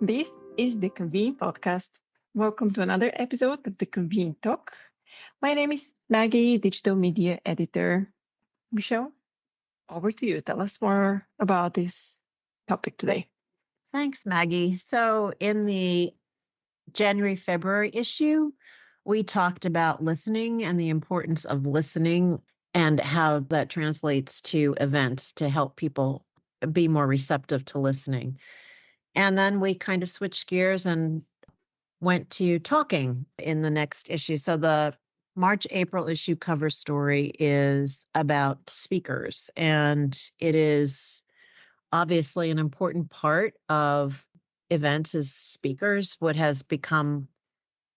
This is the Convene Podcast. Welcome to another episode of the Convene Talk. My name is Maggie, Digital Media Editor. Michelle, over to you. Tell us more about this topic today. Thanks, Maggie. So, in the January-February issue, we talked about listening and the importance of listening and how that translates to events to help people be more receptive to listening. And then we kind of switched gears and went to talking in the next issue. So, the March-April issue cover story is about speakers, and it is obviously an important part of events as speakers. What has become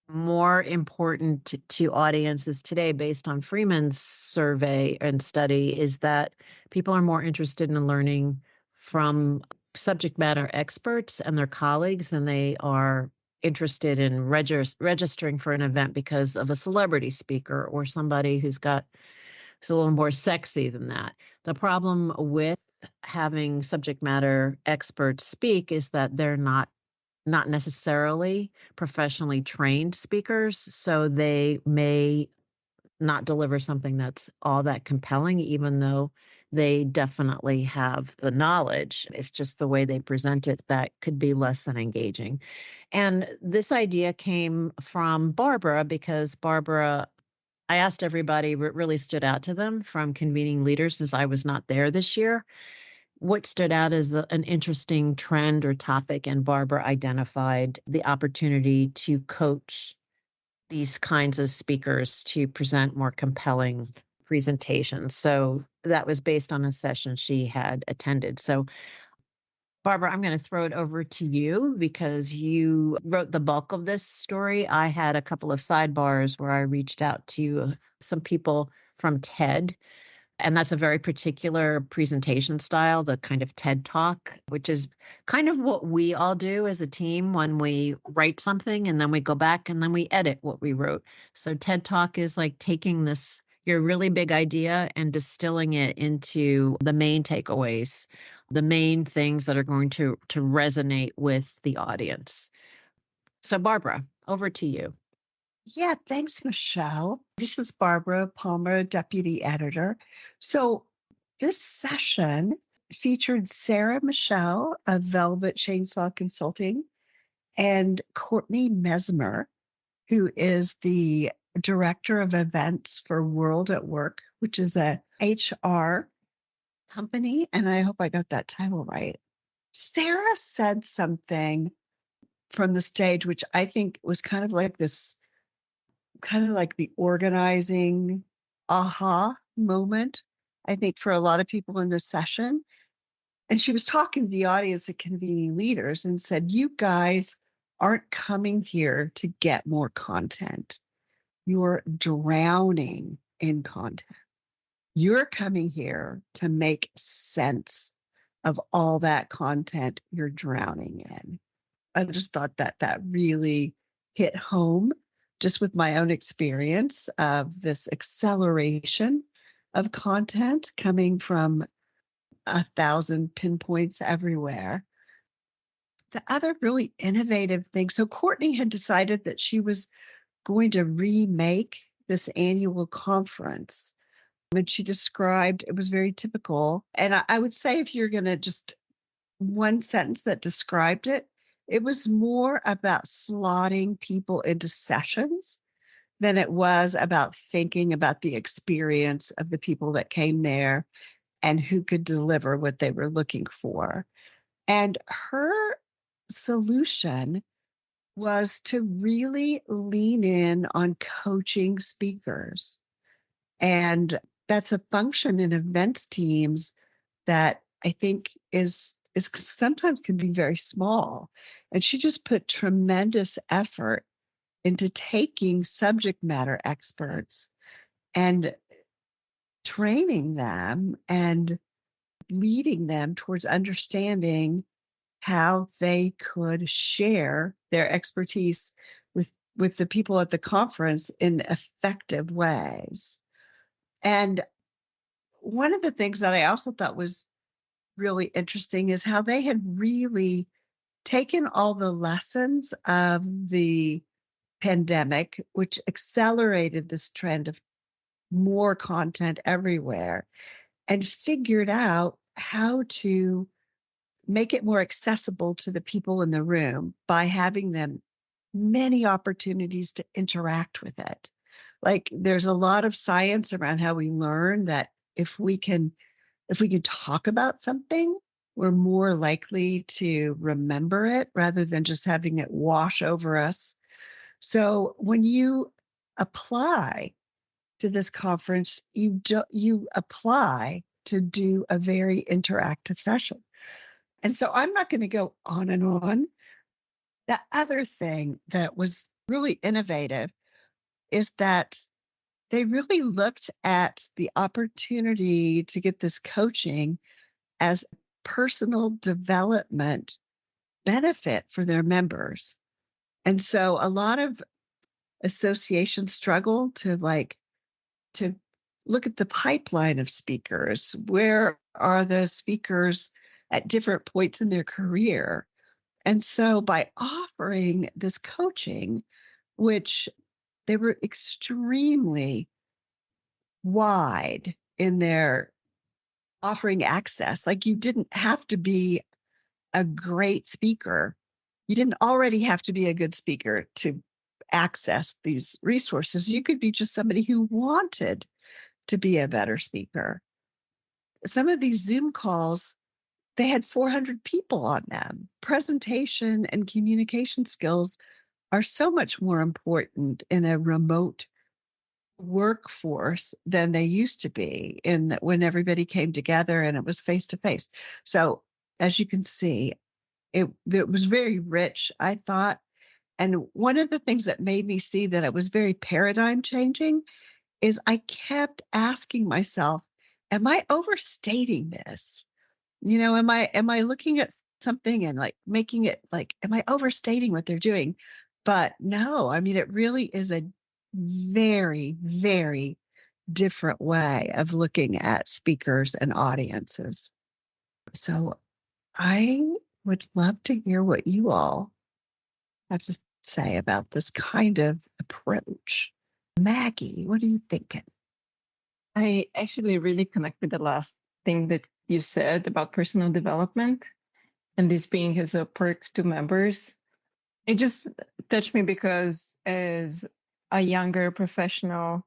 more important to audiences today based on Freeman's survey and study is that people are more interested in learning from subject matter experts and their colleagues than they are interested in registering for an event because of a celebrity speaker or somebody who's a little more sexy than that. The problem with having subject matter experts speak is that they're not necessarily professionally trained speakers, so they may not deliver something that's all that compelling, even though they definitely have the knowledge. It's just the way they present it that could be less than engaging. And this idea came from Barbara because I asked everybody what really stood out to them from convening leaders since I was not there this year. What stood out as an interesting trend or topic, and Barbara identified the opportunity to coach these kinds of speakers to present more compelling presentations. So that was based on a session she had attended. So Barbara, I'm going to throw it over to you because you wrote the bulk of this story. I had a couple of sidebars where I reached out to some people from TED, and that's a very particular presentation style, the kind of TED Talk, which is kind of what we all do as a team when we write something and then we go back and then we edit what we wrote. So TED Talk is like taking your really big idea and distilling it into the main takeaways, the main things that are going to resonate with the audience. So Barbara, over to you. Yeah, thanks, Michelle. This is Barbara Palmer, Deputy Editor. So this session featured Sarah Michelle of Velvet Chainsaw Consulting and Courtney Mesmer, who is the Director of Events for World at Work, which is a HR company. And I hope I got that title right. Sarah said something from the stage, which I think was kind of like the organizing aha moment, I think, for a lot of people in this session. And she was talking to the audience at Convening Leaders and said, you guys aren't coming here to get more content. You're drowning in content. You're coming here to make sense of all that content you're drowning in. I just thought that really hit home just with my own experience of this acceleration of content coming from 1,000 pinpoints everywhere. The other really innovative thing, so Courtney had decided that she was going to remake this annual conference. And she described, it was very typical. And I would say if you're going to just one sentence that described it, it was more about slotting people into sessions than it was about thinking about the experience of the people that came there and who could deliver what they were looking for. And her solution was to really lean in on coaching speakers. And that's a function in events teams that I think is sometimes can be very small. And she just put tremendous effort into taking subject matter experts and training them and leading them towards understanding how they could share their expertise with the people at the conference in effective ways. And one of the things that I also thought was really interesting is how they had really taken all the lessons of the pandemic, which accelerated this trend of more content everywhere, and figured out how to make it more accessible to the people in the room by having them many opportunities to interact with it. Like there's a lot of science around how we learn that if we can talk about something, we're more likely to remember it rather than just having it wash over us. So when you apply to this conference, you apply to do a very interactive session. And so I'm not going to go on and on. The other thing that was really innovative is that they really looked at the opportunity to get this coaching as personal development benefit for their members. And so a lot of associations struggle to look at the pipeline of speakers. Where are the speakers at different points in their career? And so by offering this coaching, which they were extremely wide in their offering access, like you didn't have to be a great speaker. You didn't already have to be a good speaker to access these resources. You could be just somebody who wanted to be a better speaker. Some of these Zoom calls, they had 400 people on them. Presentation and communication skills are so much more important in a remote workforce than they used to be when everybody came together and it was face to face. So as you can see, it was very rich, I thought. And one of the things that made me see that it was very paradigm changing is I kept asking myself, am I overstating this? Am I looking at something and like making it like, am I overstating what they're doing? But no, I mean, it really is a very, very different way of looking at speakers and audiences. So I would love to hear what you all have to say about this kind of approach. Maggie, what are you thinking? I actually really connect with the last thing that you said about personal development and this being as a perk to members. It just touched me because as a younger professional,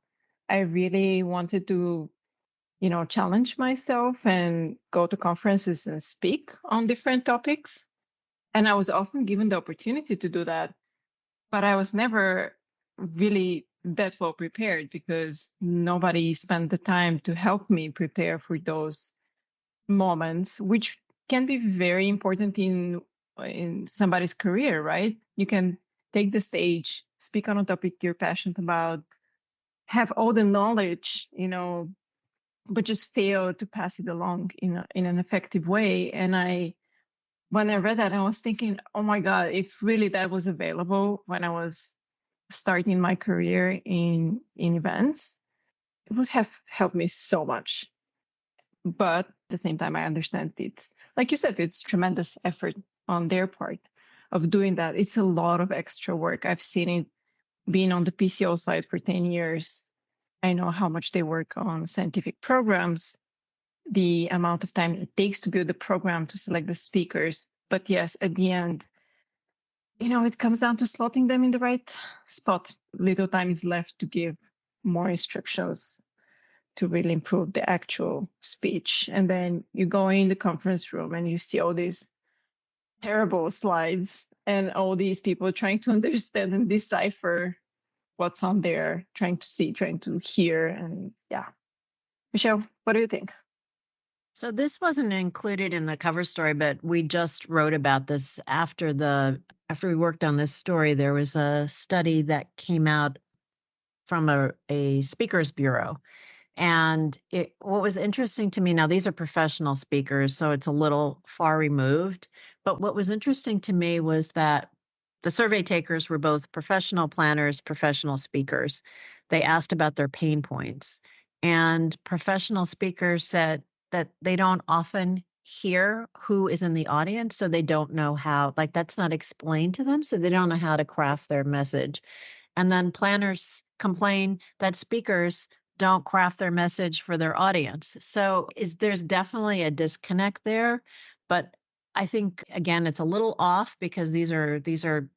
I really wanted to, challenge myself and go to conferences and speak on different topics. And I was often given the opportunity to do that, but I was never really that well prepared because nobody spent the time to help me prepare for those moments, which can be very important in somebody's career, right? You can take the stage, speak on a topic you're passionate about, have all the knowledge, but just fail to pass it along in an effective way. And when I read that, I was thinking, oh my God, if really that was available when I was starting my career in events, it would have helped me so much. But at the same time, I understand it's, like you said, it's tremendous effort on their part of doing that. It's a lot of extra work. I've seen it being on the PCO side for 10 years. I know how much they work on scientific programs, the amount of time it takes to build the program to select the speakers. But yes, at the end, it comes down to slotting them in the right spot. Little time is left to give more instructions to really improve the actual speech. And then you go in the conference room and you see all these terrible slides and all these people trying to understand and decipher what's on there, trying to see, trying to hear. And yeah. Michelle, what do you think? So this wasn't included in the cover story, but we just wrote about this after we worked on this story. There was a study that came out from a speakers bureau. And what was interesting to me, now these are professional speakers, so it's a little far removed. But what was interesting to me was that the survey takers were both professional planners, professional speakers. They asked about their pain points. And professional speakers said that they don't often hear who is in the audience, so they don't know how, like that's not explained to them, so they don't know how to craft their message. And then planners complain that speakers don't craft their message for their audience. So there's definitely a disconnect there. But I think, again, it's a little off because these are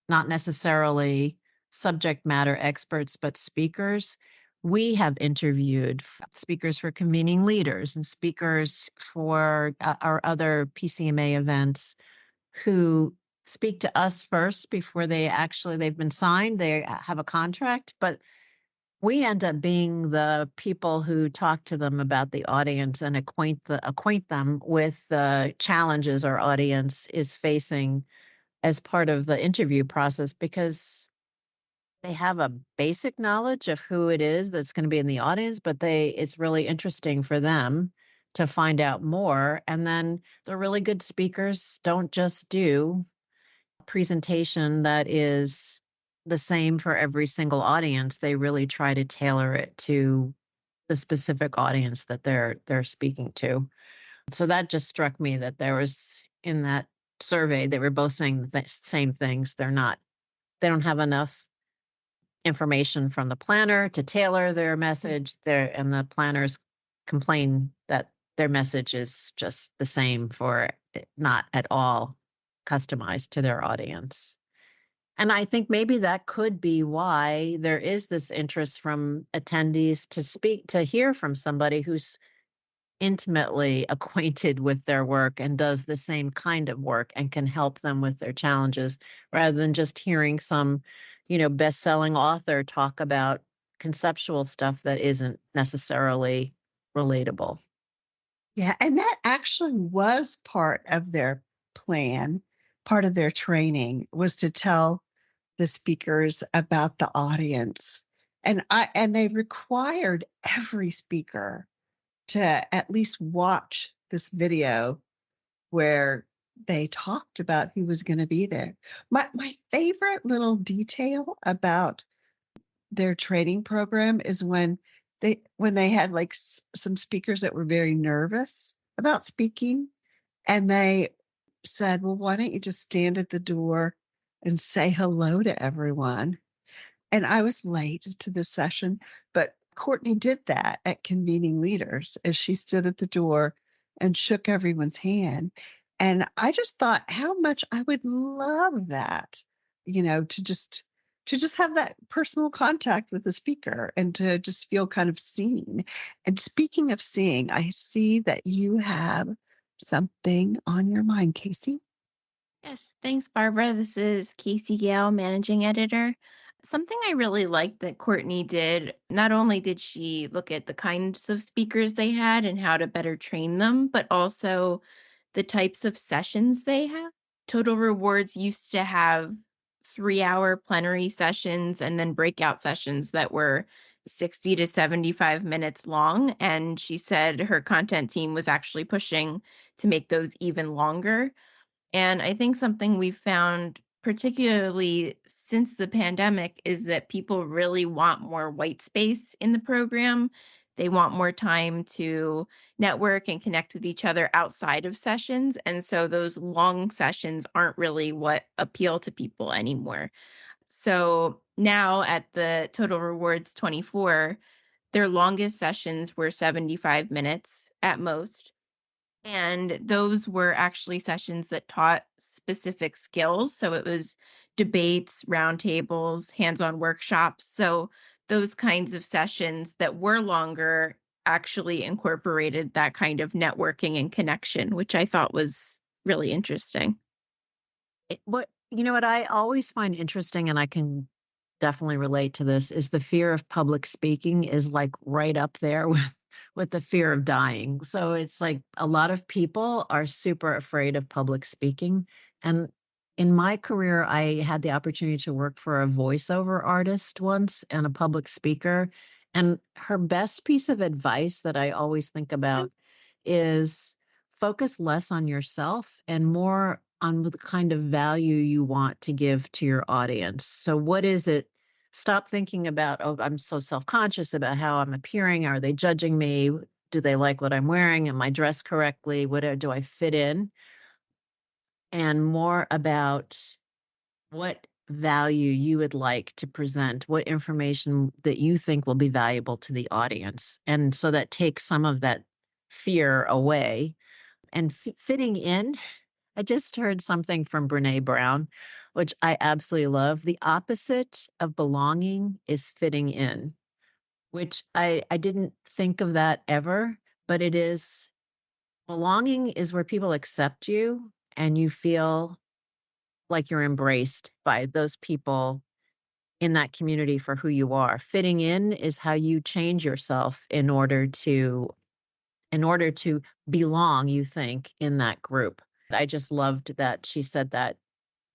not necessarily subject matter experts, but speakers. We have interviewed speakers for convening leaders and speakers for our other PCMA events who speak to us first before they've been signed, they have a contract, but we end up being the people who talk to them about the audience and acquaint them with the challenges our audience is facing as part of the interview process, because they have a basic knowledge of who it is that's going to be in the audience, but it's really interesting for them to find out more. And then the really good speakers don't just do presentation that is the same for every single audience. They really try to tailor it to the specific audience that they're speaking to. So that just struck me that there was, in that survey, they were both saying the same things. They don't have enough information from the planner to tailor their message there, and the planners complain that their message is just the same, for not at all customized to their audience. And I think maybe that could be why there is this interest from attendees to hear from somebody who's intimately acquainted with their work and does the same kind of work and can help them with their challenges, rather than just hearing some, best-selling author talk about conceptual stuff that isn't necessarily relatable. Yeah, and that actually was part of their plan. Part of their training was to tell the speakers about the audience. And they required every speaker to at least watch this video where they talked about who was going to be there. My favorite little detail about their training program is when they had like some speakers that were very nervous about speaking, and they said, well, why don't you just stand at the door and say hello to everyone? And I was late to this session, but Courtney did that at Convening Leaders as she stood at the door and shook everyone's hand. And I just thought how much I would love that, to just have that personal contact with the speaker and to just feel kind of seen. And speaking of seeing, I see that you have something on your mind, Casey. Yes, thanks, Barbara. This is Casey Gale, managing editor. Something I really liked that Courtney did, not only did she look at the kinds of speakers they had and how to better train them, but also the types of sessions they have. Total Rewards used to have 3-hour plenary sessions and then breakout sessions that were 60 to 75 minutes long. And she said her content team was actually pushing to make those even longer. And I think something we've found, particularly since the pandemic, is that people really want more white space in the program. They want more time to network and connect with each other outside of sessions. And so those long sessions aren't really what appeal to people anymore. So now at the Total Rewards 24, their longest sessions were 75 minutes at most. And those were actually sessions that taught specific skills. So it was debates, roundtables, hands-on workshops. So those kinds of sessions that were longer actually incorporated that kind of networking and connection, which I thought was really interesting. What I always find interesting, and I can definitely relate to this, is the fear of public speaking is like right up there with the fear of dying. So it's like a lot of people are super afraid of public speaking. And in my career, I had the opportunity to work for a voiceover artist once and a public speaker. And her best piece of advice that I always think about is focus less on yourself and more on the kind of value you want to give to your audience. So what is it? Stop thinking about, oh, I'm so self-conscious about how I'm appearing. Are they judging me? Do they like what I'm wearing? Am I dressed correctly? Do I fit in? And more about what value you would like to present, what information that you think will be valuable to the audience. And so that takes some of that fear away. And fitting in, I just heard something from Brene Brown, which I absolutely love. The opposite of belonging is fitting in, which I didn't think of that ever, but it is. Belonging is where people accept you and you feel like you're embraced by those people in that community for who you are. Fitting in is how you change yourself in order to belong, you think, in that group. I just loved that she said that.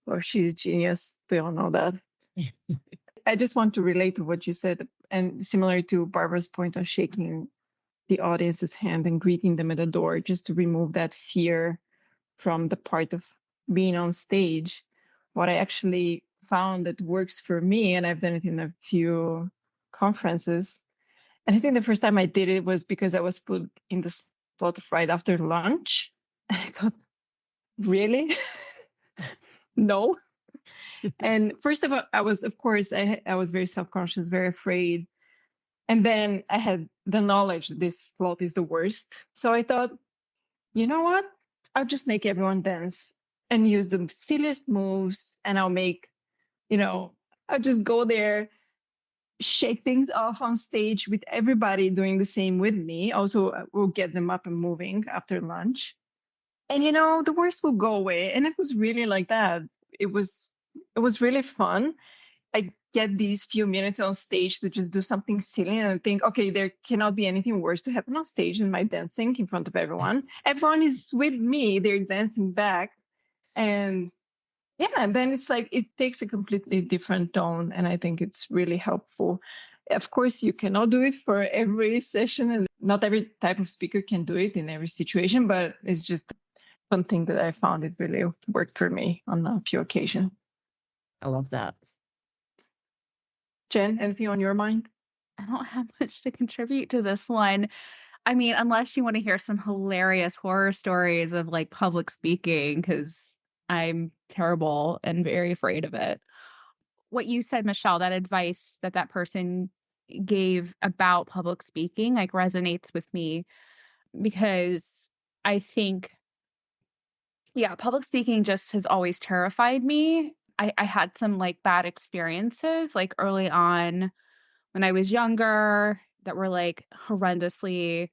Well, she's genius. We all know that. I just want to relate to what you said, and similar to Barbara's point on shaking the audience's hand and greeting them at the door, just to remove that fear from the part of being on stage. What I actually found that works for me, and I've done it in a few conferences, and I think the first time I did it was because I was put in the slot right after lunch, and I thought, really? No. And first of all, I was very self-conscious, very afraid. And then I had the knowledge that this slot is the worst. So I thought, you know what? I'll just make everyone dance and use the silliest moves. And I'll just go there, shake things off on stage with everybody doing the same with me. Also, we'll get them up and moving after lunch. And, the worst will go away. And it was really like that. It was really fun. I get these few minutes on stage to just do something silly and I think, okay, there cannot be anything worse to happen on stage than my dancing in front of everyone. Everyone is with me. They're dancing back. And yeah, and then it's like it takes a completely different tone. And I think it's really helpful. Of course, you cannot do it for every session and not every type of speaker can do it in every situation, but it's just one thing that I found it really worked for me on a few occasions. I love that. Jen, anything on your mind? I don't have much to contribute to this one. I mean, unless you want to hear some hilarious horror stories of like public speaking, because I'm terrible and very afraid of it. What you said, Michelle, that advice that person gave about public speaking like resonates with me because I think, yeah, public speaking just has always terrified me. I had some like bad experiences like early on when I was younger that were like horrendously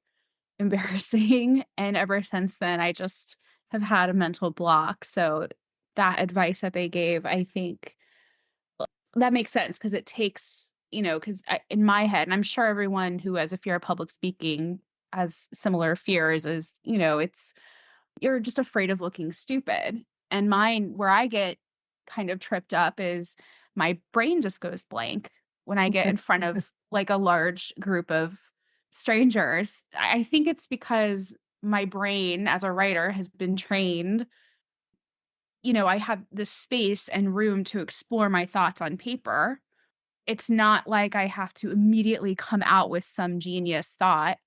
embarrassing. And ever since then, I just have had a mental block. So that advice that they gave, I think that makes sense because it takes, because in my head, and I'm sure everyone who has a fear of public speaking has similar fears is, you're just afraid of looking stupid. And mine, where I get kind of tripped up is my brain just goes blank when I get in front of like a large group of strangers. I think it's because my brain as a writer has been trained. I have this space and room to explore my thoughts on paper. It's not like I have to immediately come out with some genius thought.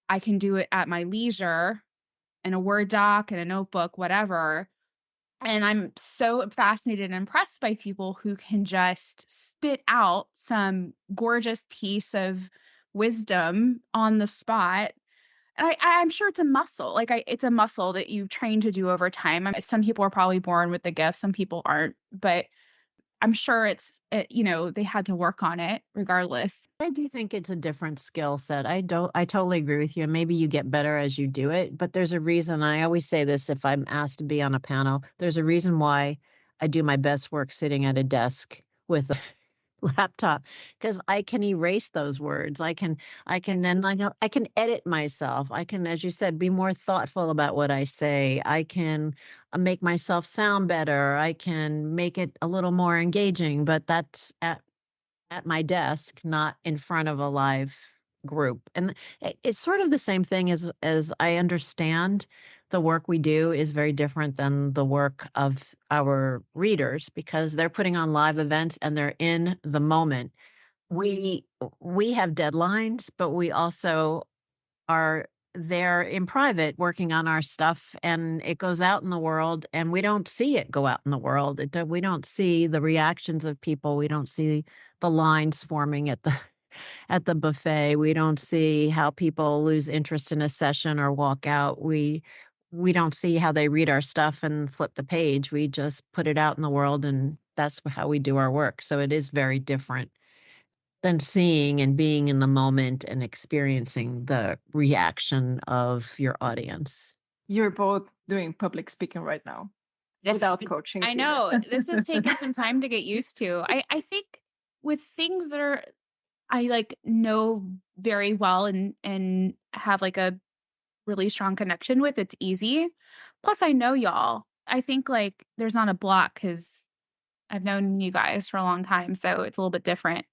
I can do it at my leisure in a Word doc, in a notebook, whatever. And I'm so fascinated and impressed by people who can just spit out some gorgeous piece of wisdom on the spot. And I'm sure it's a muscle. It's a muscle that you train to do over time. Some people are probably born with the gift, some people aren't, but I'm sure they had to work on it regardless. I do think it's a different skill set. I totally agree with you. And maybe you get better as you do it, but there's a reason. I always say this if I'm asked to be on a panel, there's a reason why I do my best work sitting at a desk with a laptop, because I can erase those words. I can edit myself. I can, as you said, be more thoughtful about what I say. I can make myself sound better. I can make it a little more engaging, but that's at my desk, not in front of a live group. And it's sort of the same thing as I understand the work we do is very different than the work of our readers because they're putting on live events and they're in the moment. We have deadlines, but we also are they're in private working on our stuff, and it goes out in the world, and we don't see it go out in the world. We don't see the reactions of people. We don't see the lines forming at the buffet. We don't see how people lose interest in a session or walk out. We don't see how they read our stuff and flip the page. We just put it out in the world, and that's how we do our work. So it is very different than seeing and being in the moment and experiencing the reaction of your audience. You're both doing public speaking right now without coaching. I know this has taken some time to get used to. I think with things that I like know very well and have like a really strong connection with, it's easy. Plus I know y'all. I think like there's not a block because I've known you guys for a long time, so it's a little bit different.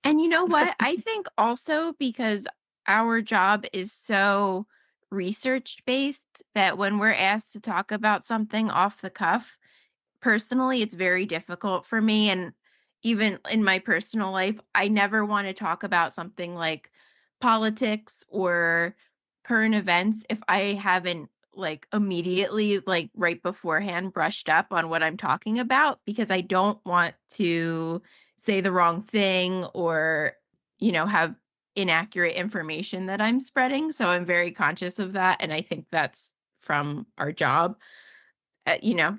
And you know what? I think also because our job is so research based that when we're asked to talk about something off the cuff, personally, it's very difficult for me. And even in my personal life, I never want to talk about something like politics or current events if I haven't like immediately, like right beforehand, brushed up on what I'm talking about, because I don't want to say the wrong thing or, have inaccurate information that I'm spreading. So I'm very conscious of that. And I think that's from our job.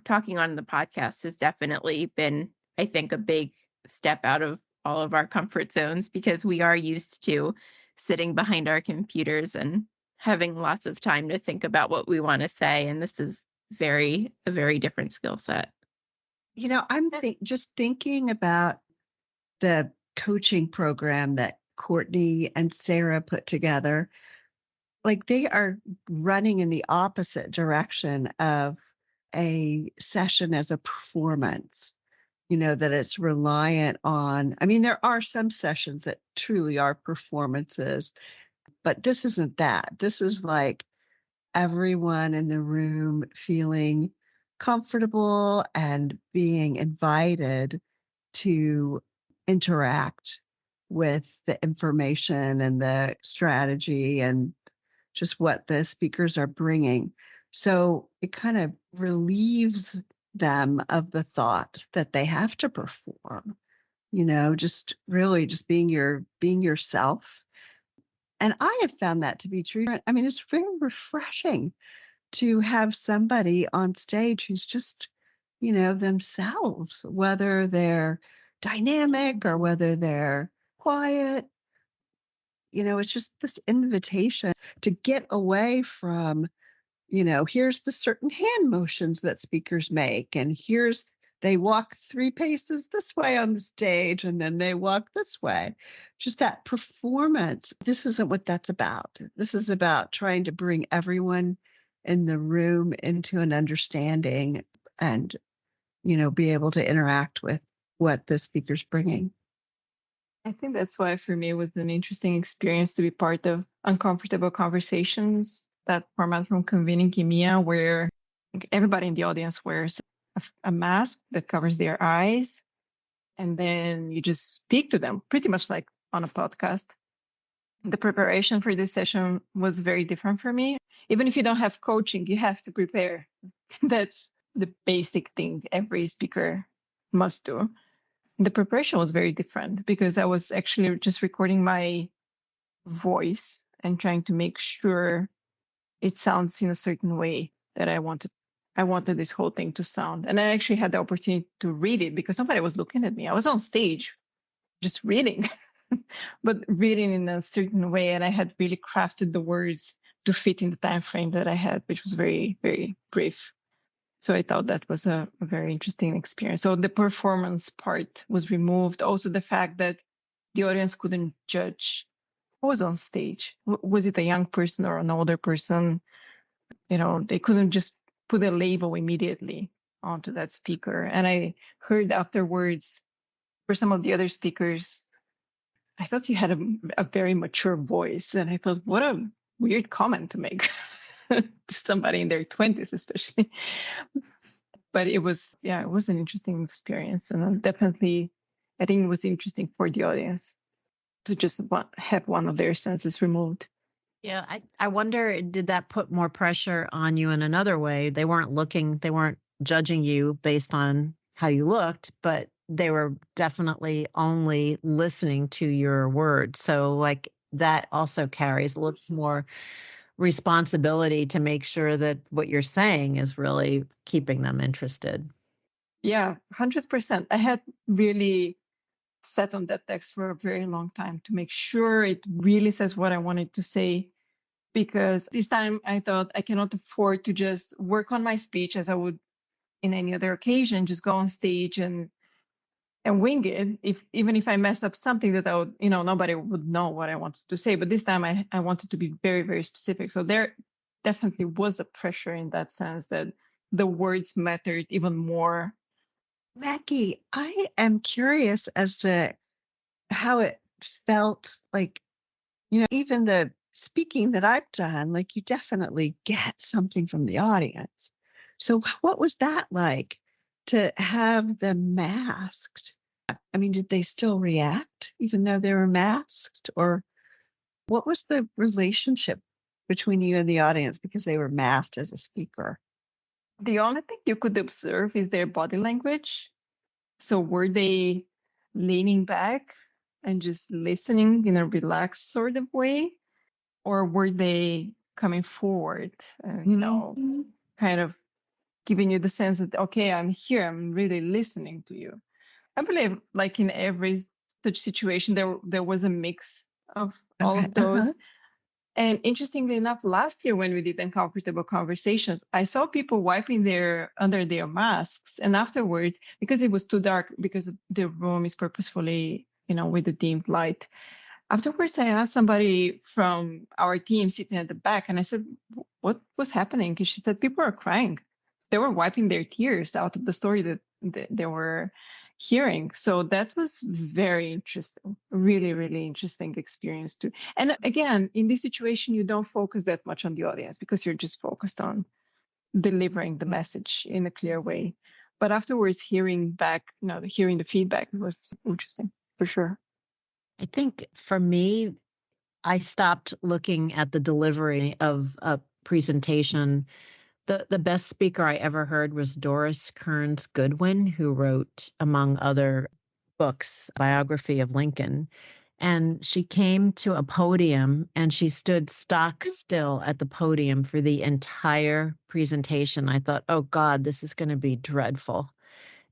Talking on the podcast has definitely been, I think, a big step out of all of our comfort zones, because we are used to sitting behind our computers and having lots of time to think about what we want to say. And this is a very different skill set. I'm just thinking about the coaching program that Courtney and Sarah put together. Like they are running in the opposite direction of a session as a performance, that it's reliant on. I mean, there are some sessions that truly are performances, but this isn't that. This is like everyone in the room feeling comfortable and being invited to interact with the information and the strategy and just what the speakers are bringing. So it kind of relieves them of the thought that they have to perform, just really just being yourself. And I have found that to be true. I mean, it's very refreshing to have somebody on stage who's just, themselves, whether they're dynamic or whether they're quiet. It's just this invitation to get away from, here's the certain hand motions that speakers make, and they walk 3 paces this way on the stage, and then they walk this way. Just that performance. This isn't what that's about. This is about trying to bring everyone in the room into an understanding and, be able to interact with what the speaker's bringing. I think that's why for me it was an interesting experience to be part of Uncomfortable Conversations, that format from Convening Chemia, where everybody in the audience wears a mask that covers their eyes, and then you just speak to them pretty much like on a podcast. The preparation for this session was very different for me. Even if you don't have coaching, you have to prepare. That's the basic thing every speaker must do. The preparation was very different because I was actually just recording my voice and trying to make sure it sounds in a certain way that I wanted this whole thing to sound. And I actually had the opportunity to read it because nobody was looking at me. I was on stage just reading, but reading in a certain way. And I had really crafted the words to fit in the time frame that I had, which was very, very brief. So I thought that was a very interesting experience. So the performance part was removed. Also the fact that the audience couldn't judge who was on stage. Was it a young person or an older person? They couldn't just put a label immediately onto that speaker. And I heard afterwards for some of the other speakers, I thought you had a very mature voice. And I thought, what a weird comment to make to somebody in their 20s, especially. But it was an interesting experience. And definitely, I think it was interesting for the audience to just have one of their senses removed. Yeah, I wonder, did that put more pressure on you in another way? They weren't judging you based on how you looked, but they were definitely only listening to your words. So, like, that also carries a little more responsibility to make sure that what you're saying is really keeping them interested. Yeah, 100%. I had really sat on that text for a very long time to make sure it really says what I wanted to say. Because this time I thought I cannot afford to just work on my speech as I would in any other occasion, just go on stage and wing it. Even if I mess up something that I would, nobody would know what I wanted to say. But this time I wanted to be very, very specific. So there definitely was a pressure in that sense that the words mattered even more. Maggie, I am curious as to how it felt like, even the speaking that I've done, like you definitely get something from the audience. So what was that like to have them masked? I mean, did they still react even though they were masked? Or what was the relationship between you and the audience because they were masked as a speaker? The only thing you could observe is their body language. So were they leaning back and just listening in a relaxed sort of way? Or were they coming forward, kind of giving you the sense that, okay, I'm here, I'm really listening to you? I believe, like in every such situation, there was a mix of all Okay. of those. And interestingly enough, last year when we did uncomfortable conversations, I saw people wiping under their masks, and afterwards, because it was too dark, because the room is purposefully, with the dimmed light. Afterwards, I asked somebody from our team sitting at the back, and I said, "What was happening?" Because she said people are crying. They were wiping their tears out of the story that they were hearing. So that was very interesting, really, really interesting experience too. And again, in this situation, you don't focus that much on the audience because you're just focused on delivering the message in a clear way. But afterwards, hearing back, hearing the feedback was interesting for sure. I think for me, I stopped looking at the delivery of a presentation. The best speaker I ever heard was Doris Kearns Goodwin, who wrote, among other books, biography of Lincoln. And she came to a podium and she stood stock still at the podium for the entire presentation. I thought, oh God, this is going to be dreadful.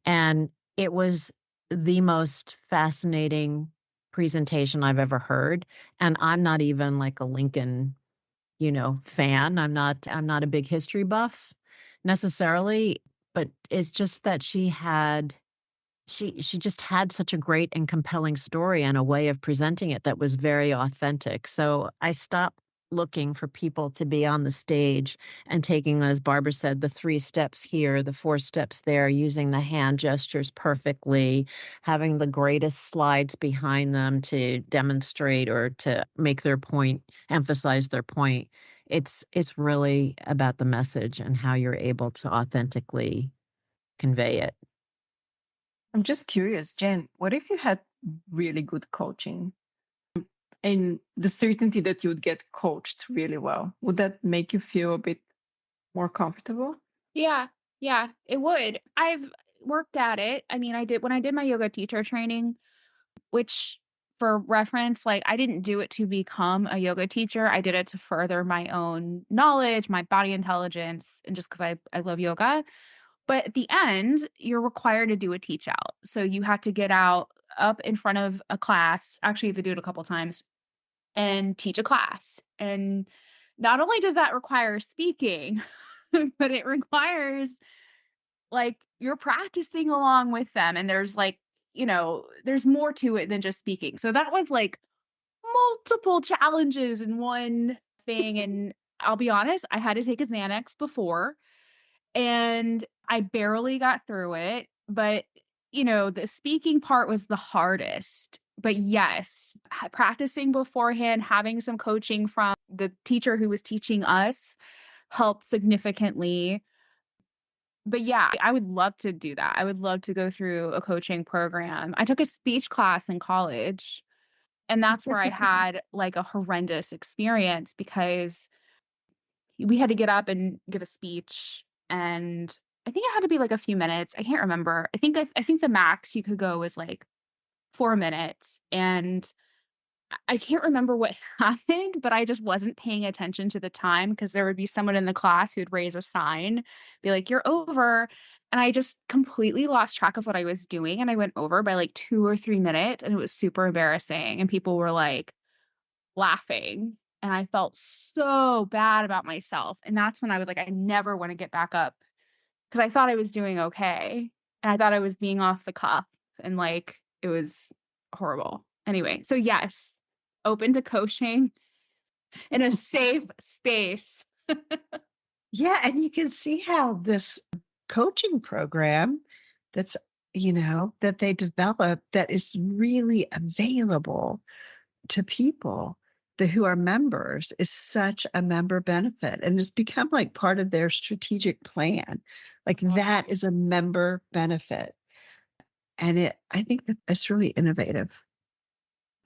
And it was the most fascinating presentation I've ever heard. And I'm not even like a Lincoln, fan. I'm not a big history buff necessarily, but it's just that she just had such a great and compelling story and a way of presenting it that was very authentic. So I stopped looking for people to be on the stage and taking, as Barbara said, the 3 steps here, the 4 steps there, using the hand gestures perfectly, having the greatest slides behind them to demonstrate or to make their point, emphasize their point. It's really about the message and how you're able to authentically convey it. I'm just curious, Jen, what if you had really good coaching and the certainty that you would get coached really well? Would that make you feel a bit more comfortable? Yeah, it would. I've worked at it. I mean, when I did my yoga teacher training, which for reference, like I didn't do it to become a yoga teacher. I did it to further my own knowledge, my body intelligence, and just because I love yoga. But at the end, you're required to do a teach out. So you have to get out up in front of a class. Actually, you have to do it a couple times and teach a class. And not only does that require speaking, but it requires like you're practicing along with them. And there's like, there's more to it than just speaking. So that was like multiple challenges in one thing. And I'll be honest, I had to take a Xanax before and I barely got through it. But, the speaking part was the hardest. But yes, practicing beforehand, having some coaching from the teacher who was teaching us helped significantly. But yeah, I would love to do that. I would love to go through a coaching program. I took a speech class in college And that's where I had like a horrendous experience because we had to get up and give a speech, and I think it had to be like a few minutes. I can't remember. I think the max you could go was like 4 minutes, and I can't remember what happened, but I just wasn't paying attention to the time because there would be someone in the class who'd raise a sign, be like, "You're over." And I just completely lost track of what I was doing. And I went over by like 2 or 3 minutes, and it was super embarrassing. And people were like laughing. And I felt so bad about myself. And that's when I was like, I never want to get back up because I thought I was doing okay. And I thought I was being off the cuff. And like, it was horrible. Anyway, so yes, open to coaching in a safe space. Yeah, and you can see how this coaching program that's, that they develop that is really available to people who are members is such a member benefit, and it's become like part of their strategic plan. Like that is a member benefit. And I think that that's really innovative.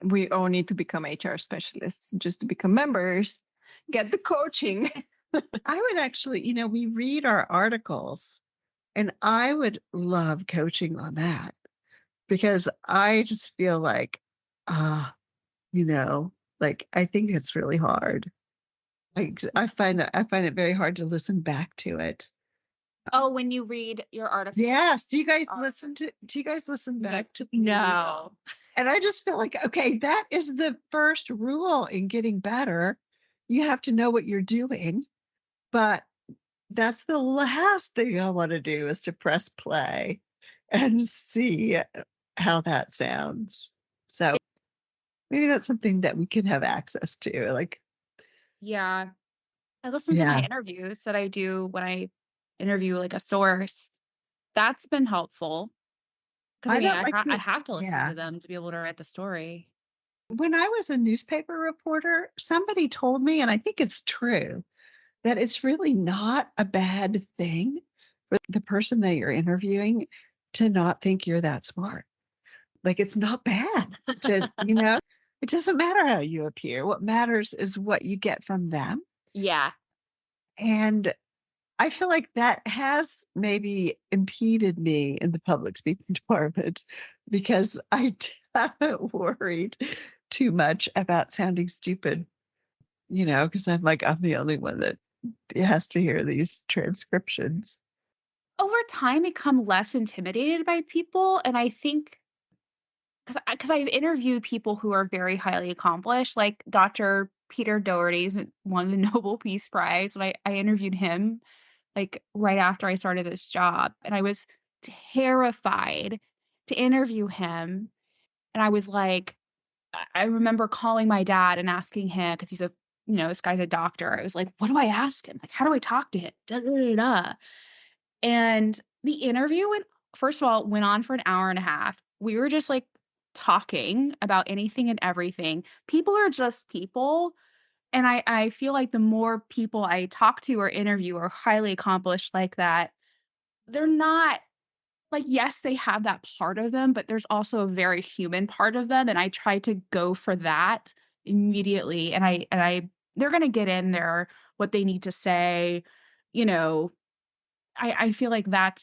We all need to become HR specialists just to become members, get the coaching. I would actually, we read our articles, and I would love coaching on that because I just feel like, like I think it's really hard. I find it very hard to listen back to it. Oh, when you read your article. Yes. Do you guys listen back to? No. And I just feel like, okay, that is the first rule in getting better. You have to know what you're doing, but that's the last thing I want to do is to press play and see how that sounds. So maybe that's something that we can have access to. Like, yeah, I listen to my interviews that I do when I interview like a source. That's been helpful because I have to listen to them to be able to write the story. When I was a newspaper reporter, somebody told me, and I think it's true, that it's really not a bad thing for the person that you're interviewing to not think you're that smart. Like it's not bad to, it doesn't matter how you appear. What matters is what you get from them. Yeah. And I feel like that has maybe impeded me in the public speaking department because I haven't worried too much about sounding stupid, because I'm the only one that has to hear these transcriptions. Over time, become less intimidated by people. And I think because I've interviewed people who are very highly accomplished, like Dr. Peter Doherty's won the Nobel Peace Prize. When I interviewed him, like right after I started this job, and I was terrified to interview him. And I was like, I remember calling my dad and asking him, because he's this guy's a doctor. I was like, what do I ask him? Like, how do I talk to him? Da, da, da, da. And the interview first of all, went on for an hour and a half. We were just like talking about anything and everything. People are just people. And I feel like the more people I talk to or interview are highly accomplished like that, they're not like, yes, they have that part of them, but there's also a very human part of them. And I try to go for that immediately. And they're going to get in there what they need to say. I feel like that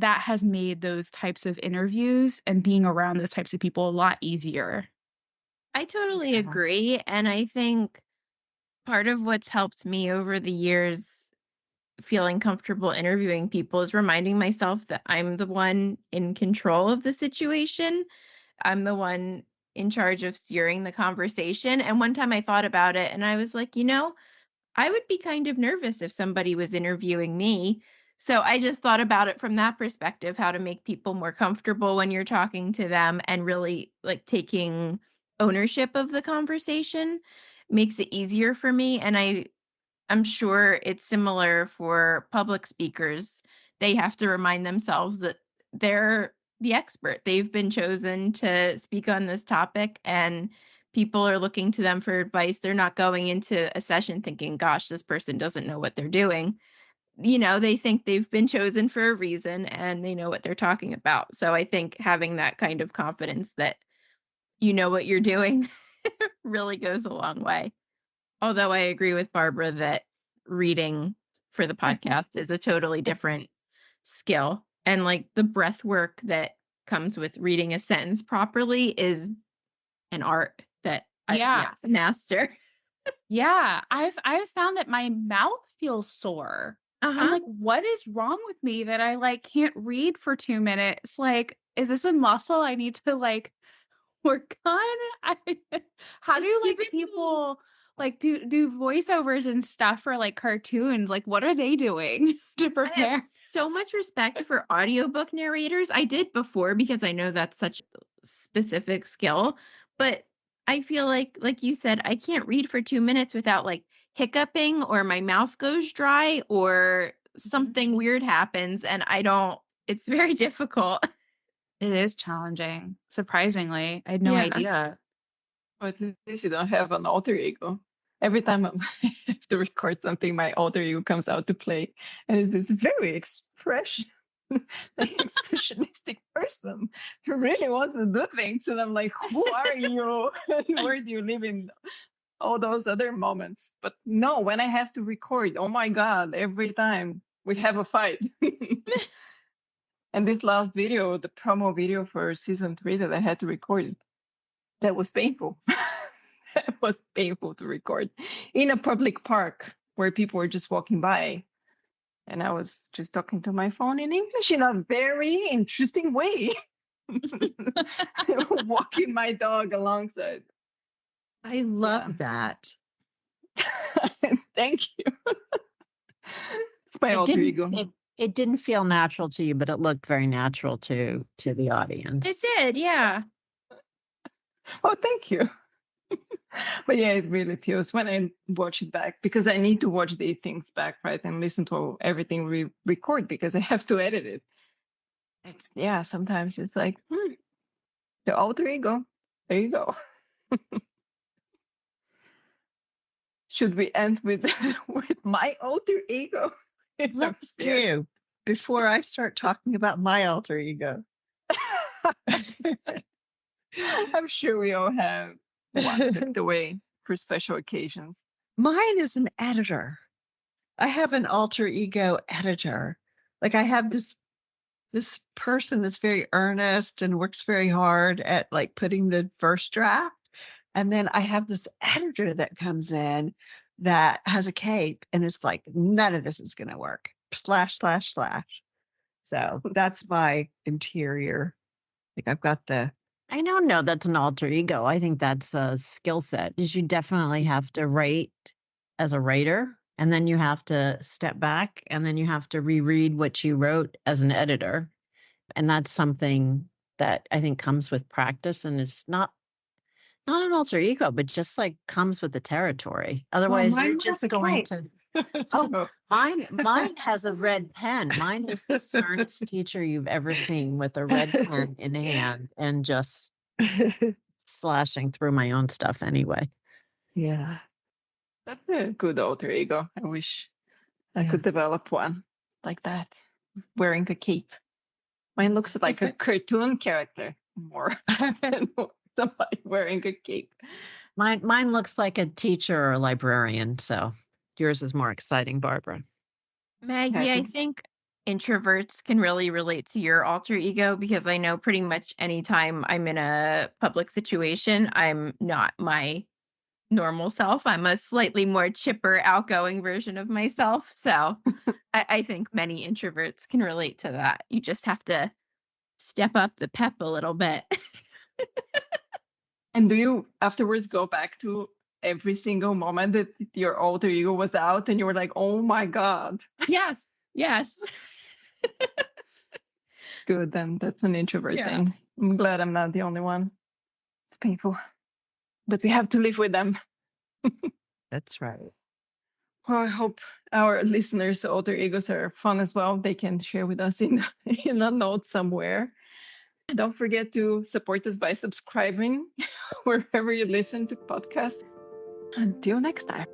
has made those types of interviews and being around those types of people a lot easier. I totally agree. And I think part of what's helped me over the years feeling comfortable interviewing people is reminding myself that I'm the one in control of the situation. I'm the one in charge of steering the conversation. And one time I thought about it and I was like, I would be kind of nervous if somebody was interviewing me. So I just thought about it from that perspective, how to make people more comfortable when you're talking to them and really like taking ownership of the conversation makes it easier for me. And I'm sure it's similar for public speakers. They have to remind themselves that they're the expert. They've been chosen to speak on this topic and people are looking to them for advice. They're not going into a session thinking, gosh, this person doesn't know what they're doing. They think they've been chosen for a reason and they know what they're talking about. So I think having that kind of confidence that you know what you're doing really goes a long way. Although I agree with Barbara that reading for the podcast is a totally different skill. And like the breath work that comes with reading a sentence properly is an art that I have to master. Yeah, I've found that my mouth feels sore. I'm like, what is wrong with me that I like can't read for 2 minutes? Like, is this a muscle I need to like work on? How do like people like do voiceovers and stuff for like cartoons? Like, what are they doing to I prepare? have so much respect for audiobook narrators. I did before because I know that's such a specific skill, but I feel like you said, I can't read for 2 minutes without like hiccuping or my mouth goes dry or something weird happens and it's very difficult. It is challenging. Surprisingly, I had no idea. But at least you don't have an alter ego. Every time I have to record something, my alter ego comes out to play. And it's this very expressionistic person who really wants to do things. And I'm like, who are you? Where do you live in all those other moments? But no, when I have to record, oh my God, every time we have a fight. And this last video, the promo video for season 3 that I had to record, that was painful. It was painful to record in a public park where people were just walking by. And I was just talking to my phone in English in a very interesting way. Walking my dog alongside. I love that. Thank you. It's my alter ego. It didn't feel natural to you, but it looked very natural to the audience. It did, yeah. Oh, thank you. But yeah, it really feels when I watch it back, because I need to watch these things back, right? And listen to everything we record because I have to edit it. Sometimes it's like, the alter ego. There you go. Should we end with my alter ego? Let's do, before I start talking about my alter ego. I'm sure we all have one tucked away for special occasions. Mine is an editor. I have an alter ego editor. Like I have this person that's very earnest and works very hard at like putting the first draft. And then I have this editor that comes in that has a cape and it's like, none of this is going to work. ///. So that's my interior. Like I've got I don't know that's an alter ego. I think that's a skill set. You definitely have to write as a writer, and then you have to step back, and then you have to reread what you wrote as an editor. And that's something that I think comes with practice, and it's not an alter ego, but just like comes with the territory. Otherwise, you're just going to. Oh, mine has a red pen. Mine is the sternest teacher you've ever seen with a red pen in hand and just slashing through my own stuff anyway. Yeah. That's a good alter ego. I wish I could develop one like that, wearing a cape. Mine looks like a cartoon character more than somebody wearing a cape. Mine looks like a teacher or a librarian, so yours is more exciting, Barbara. Maggie, I think introverts can really relate to your alter ego because I know pretty much anytime I'm in a public situation, I'm not my normal self. I'm a slightly more chipper, outgoing version of myself. So I think many introverts can relate to that. You just have to step up the pep a little bit. And do you afterwards go back to every single moment that your alter ego was out and you were like, oh my God? Yes. Good, then that's an introvert thing. I'm glad I'm not the only one. It's painful, but we have to live with them. That's right. Well, I hope our listeners' alter egos are fun as well. They can share with us in a note somewhere. Don't forget to support us by subscribing wherever you listen to podcasts. Until next time.